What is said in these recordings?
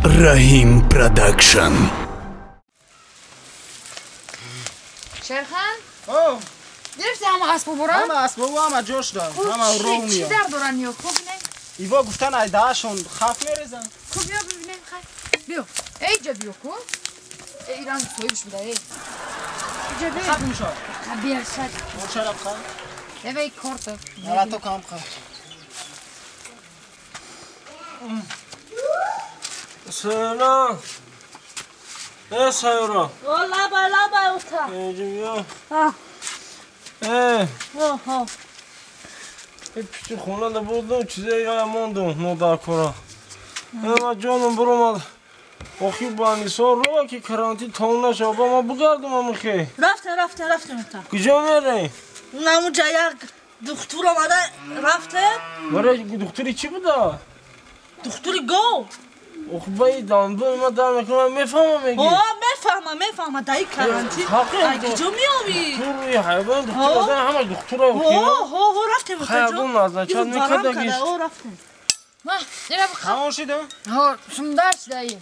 Rahim Production. شیرخان؟ اوه گرفتی همه اسبو برام؟ همه اسبابو همه جاش دارم همه رو چی میاد در دارن یا کو بینه؟ ایوا گفتن ایدهشون خف میریزن کو بیا ببینیم خیلی بیا اینجا بیا کو ایران سویش بده اینجا بیا خف میشه بیا شد اون شراب خواهد اوه کارت نرا تو کام خواهد سلام ای سایورا لابا اوتا اینجا بیا ها ها ای پیچی خونه ده بودم چیزی یا ماندم نودار کنم ما جانم برو آخی بانی سال رو که کرانتی تاون نشه با ما بگردم همه خیلی رفتم اوتا کجا میره؟ اونجا یک دکتر آمده رفته برای دکتری چی بوده؟ دکتری گو آخ بایی دانبون ما در میکنم میفهمم میگی میفهمم دایی کرانتی حقیقت کجا میامی دکتر روی حیوان دکتر آدم همه دکتر ها رفتیم اوتا حیوان نازن چند میکردگیش رفتیم ما اینا بخواه همون شیدم؟ ها شمدار شده ای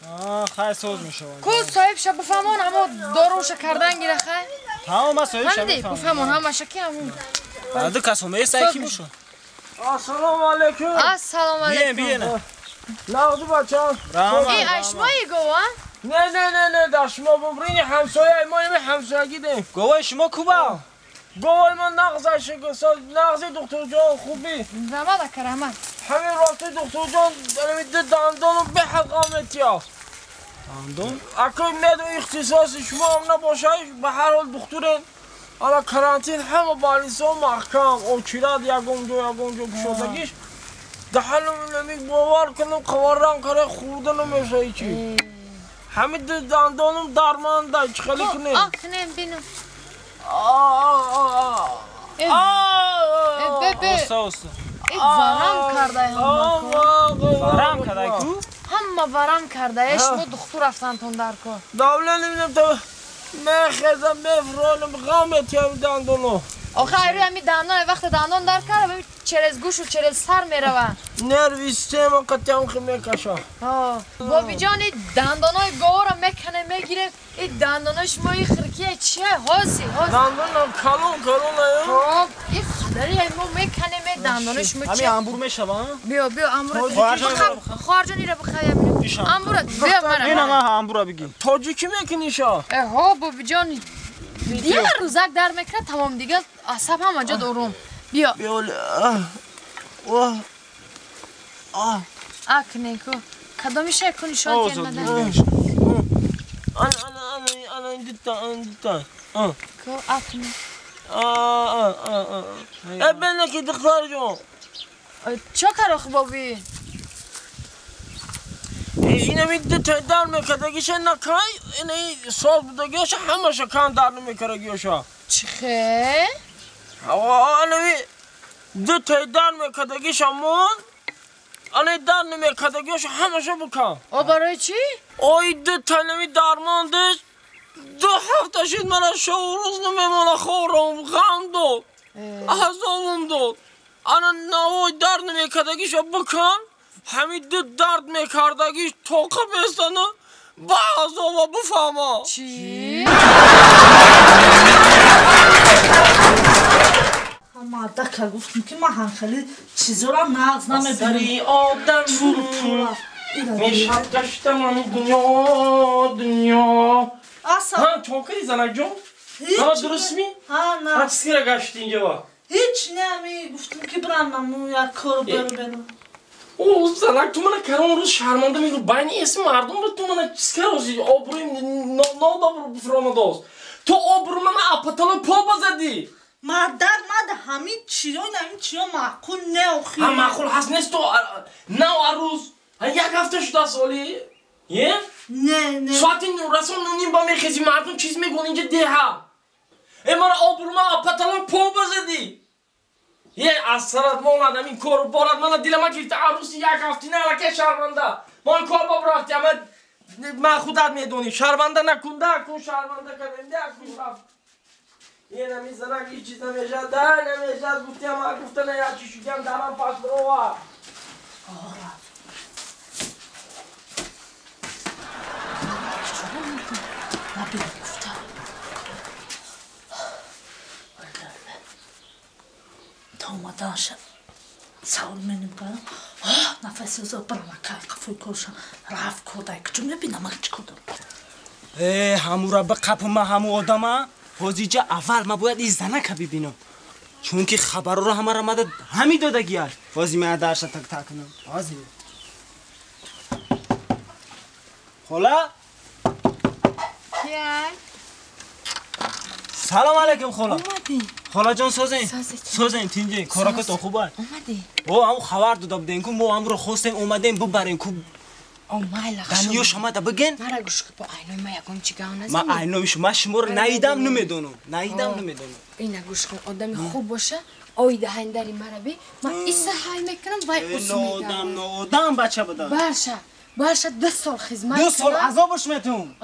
خیلی سوز میشه کو صاحب شب بفهمون همه داروش کردن گیره خیلی تمام ما سویش هندی بفهمون همه شکی همون بعد کس همه سعی کی میشه السلام علیکم السلام علیکم بیه لغدو بچه این اشمایی گو ها؟ نه در شما ببرین همسایه ما یه همسایگی دیم گوه شما کوبا گوه من نغزش نغزی دکتر جان خوبی زمان کرامت همین راسته دکتر جان دارم دندانو به حقامتی هست دندون؟ اکا میدو اختصاص شما هم نباشه به هر حال دکترین حالا کرانتین همه بالیسا محکم او چیراد یگونجو کشادگیش ده حالم نمیگ باور کنم قواران کاره خورده نمیشه ایچی همین دندانم درمانده چی خیلی کنیم کنیم بینم این ورم کرده فرام کدای کو؟ همه ورم کرده ایش مو دختور رفتن تندر کن دوله نمیدم تو میخیزم میفرانم غامت هم دندانو آخه ایروی همی دندان وقت دندان در کرده ببین چرز گوش و چرز سر میروه نروی سیما قطعه هم خیلی میکشه بابی جان این دندانای گوه را میکنه میگیره این دنداناش ما این خرکیه چیه حاسی دندانم کلون خب این خدری ما میکنه می دنداناش ما همین چیه انبور میشه با؟ بیا امورت خواهر جان ایره بخواهی بینیم امورت بیا این منم همه انبورا بگی تاجیکی میکنی شا ها بابی جان دیگه روزک در میکنه تمام دیگه عصب هم آنجا دارم بیا اکنه کو کدامیشه کنی شاید که ندن انا دیتا کو اکنه بینه که دختر جون چه کار خب بابی اینه می دیتا در میکردگیش نکای اینه سال بودگیش همه شکان در نمیکردگیش چه خیلی؟ اینه دیتا در میکردگیش همون اینه در نمیکردگیش همه شو بکن برای چی؟ اوی دیتا نمی درماندش 2 هفته شد من از روز نمیمونه خورم غم داد احزامم داد انا نوای درد نمیکردگیشو بکن همین درد میکردگیش توقع بستنه با احزامو بفهمه چی؟ اما دکر گفتم که من خیلی چیزا را نغز نمیبینم سری آدم میشه گشتم من دنیا اصلا چوکری زنک جون؟ هیچ درست می؟ نه چیزی را گشتی اینجا با؟ هیچ نمی گفتم که برم یک کار برم او زنک تو من کرم روز شرمنده میگو بینی اسم مردم رو تو من چیز کردی آبرویم نادابر بفرامده است تو آبرو من اپتال پا بزدی مادر همین چیا معقول نه آخی هم معقول هست نیست تو نه روز یک هفته شده سالی یه؟ نه ساعتی رسول نونیم با میخیزی مردم چیز میگون اینجا ده امار آبرو من اپتال پا بزدی یه از سرت مولد همین کار بارد من دیل ما گرفته عروسی یک هفته نه لکه شرمنده ما این کار با برفتی من خودت میدونی شرمنده نکنده کن شرمنده کردیم ده کن رفت یه نمیزنه که چیز نمیشه ده نمیشه گفتی اما گفته نه یا چی شکم درم پاس برو سال منیم کنم نفسی زود برام که قفوی کشم رفت کودای کچم نبینم چی کدام همو را به قپ ما همو آدم پوزیجا اول ما باید این زنک ببینم چون که خبر رو همه را مدد همی دادگی هست بازی من درشت تک تک کنم بازی خلا کیای؟ سلام علیکم خلا اومدی؟ خلا جان سازین تینجی کارا تو خوبه اومدی؟ او همو خبر داده بودین که ما هم رو خواستیم اومدیم ببریم که مایلا خشم دنیو شما دا بگین مرا گوش که با اینو ما یکم چیکار نزنی ما اینوش ما شما رو نمیدونم نمیدونم اینا گوش کن آدمی خوب باشه آیده هندری مرا بی من ایسا حال میکنم وای اصول میکنم نودم بچه بده باشه 2 سال خدمت 2 سال عذابش میتونم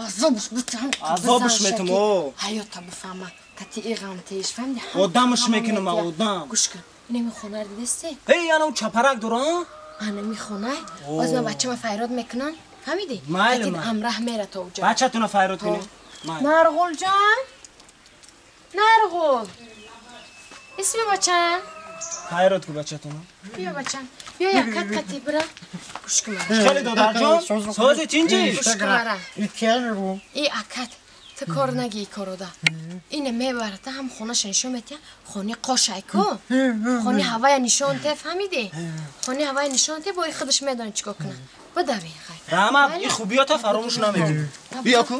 عذابش میتونم او حیاتا بفهمم کتی ایغام تیش فهمیدی آدمش میکنم آدم گوش کن اینه میخونه رو دیدستی ای انا اون چپرک دارم اینه میخونه باز من بچه ما فیراد میکنن فهمیدی مایل کتی من. امراه میره تا اونجا بچه تونه فیراد کنی نرغول جان نرغول اسم بچن فیراد کو بچه تونه بیا بچن بیا یک کتی برا گوش کن خیلی دادر جان سازی تینجی گوش کن رو ای اکت تو کار نگی کارو دا اینه میبرده هم خونش نشون میده خونی قاشای کو خونی هوای نشون ته فهمیدی خونی هوای نشون ته با خودش میدونه چیکار کنه بده بی خیر رحمت این خوبیات فراموش نمیگی بیا کو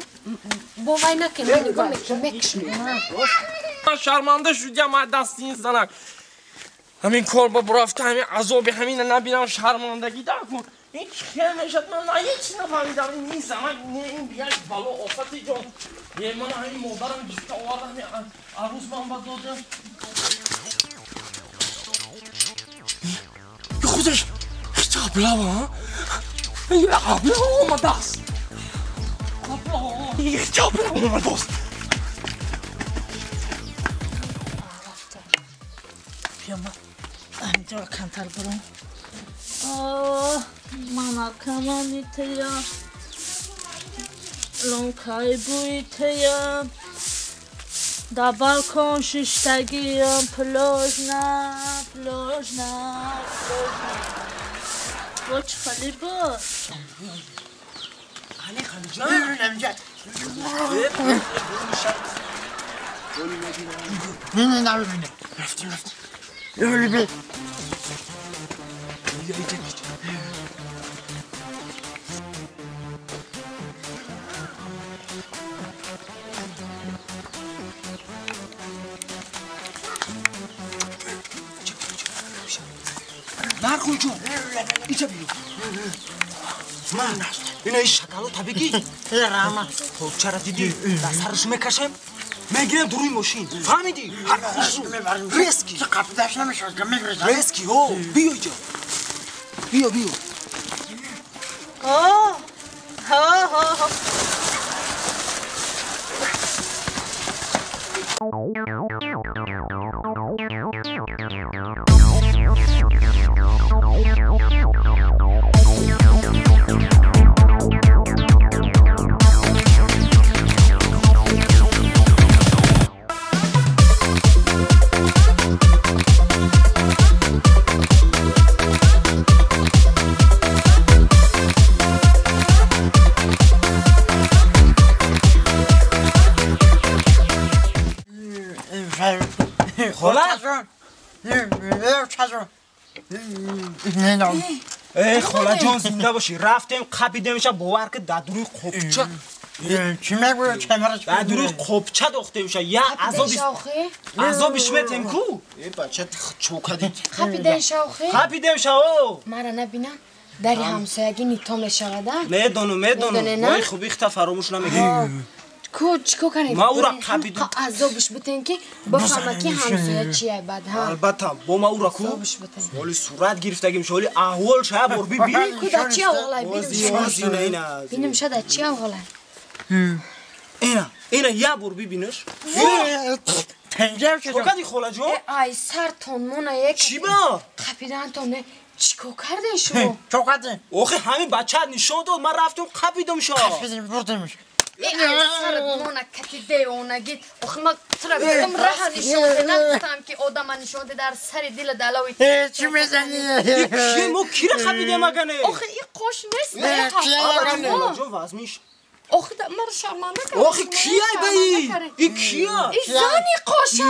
با وای نکن من نگاه میکشم من شرمنده شدم از دست این زنک همین کار با برافته همین عذاب همین نبینم شرمندگی در کن این خیلی میشد من نه هیچ نفهمیدم این زنک این بیاش بالا آفتی جان یه من همین مادرم گفته آوردم همین عروس من با دادم خودش هیچ ابلا ها این ابلا اومده است هیچ ابلا اومده است پیاما اینجا کمتر برم ماما کمانی تیا لونکای بوی تیا دا بالکن ششتگیم پلاژ نه وچ خالی با خالی جان نه رفتیم یه بی نرخون جون ایجا بیرو من اینا این شکلو تا بگی خب چرا دیدی دسترش میکشم میگیرم دروی ماشین فهمیدی هر خوشو ریسکی قفدش نمیشد که میگریزم ریسکی هو بیا ایجا بیا ای خاله جان زنده باشی رفتیم قپیدیمش باور که دروی خوبچه چی میگوی کمرش دروی خوبچه داختیمش یا عذابش میتیم کو ای بچه چوکدی خپیدن شاخه قپیدیم شو مرا نبینم دری همسایگی نیتا میشود میدونم وای خوبی خطا فراموش نمیگی چیکو کنید ما او را قپیدم عذابش بتین که بفهمه که همسایه چیه بعد ها البته با ما او را کو عذابش بتین ولی صورت گرفتگیم شولی احوال شب بر بی کدا چی اولای بینم اینا شد چی اولای اینا یا بر ببینش پنجر شد چوکدی خاله جان ای سر تونمونه یک چی با خپیدن تونه چیکو کردن شو چوکدی آخه همین بچه نشان داد من رفتم قپیدم شو بردیمش این سرت مونه کتی دیوانگی آخه من ترا گفتم راه نشون ده نگفتم که آدم نشون ده در سر دل دلاوی چی میزنی؟ کی مو کی را خبیده مگنه آخه این قوش نیست نه، کیه مگنه؟ جو وزمیش آخه مرا شرمنده کرد آخه کیه بایی؟ این کیه؟ این زنی قوشه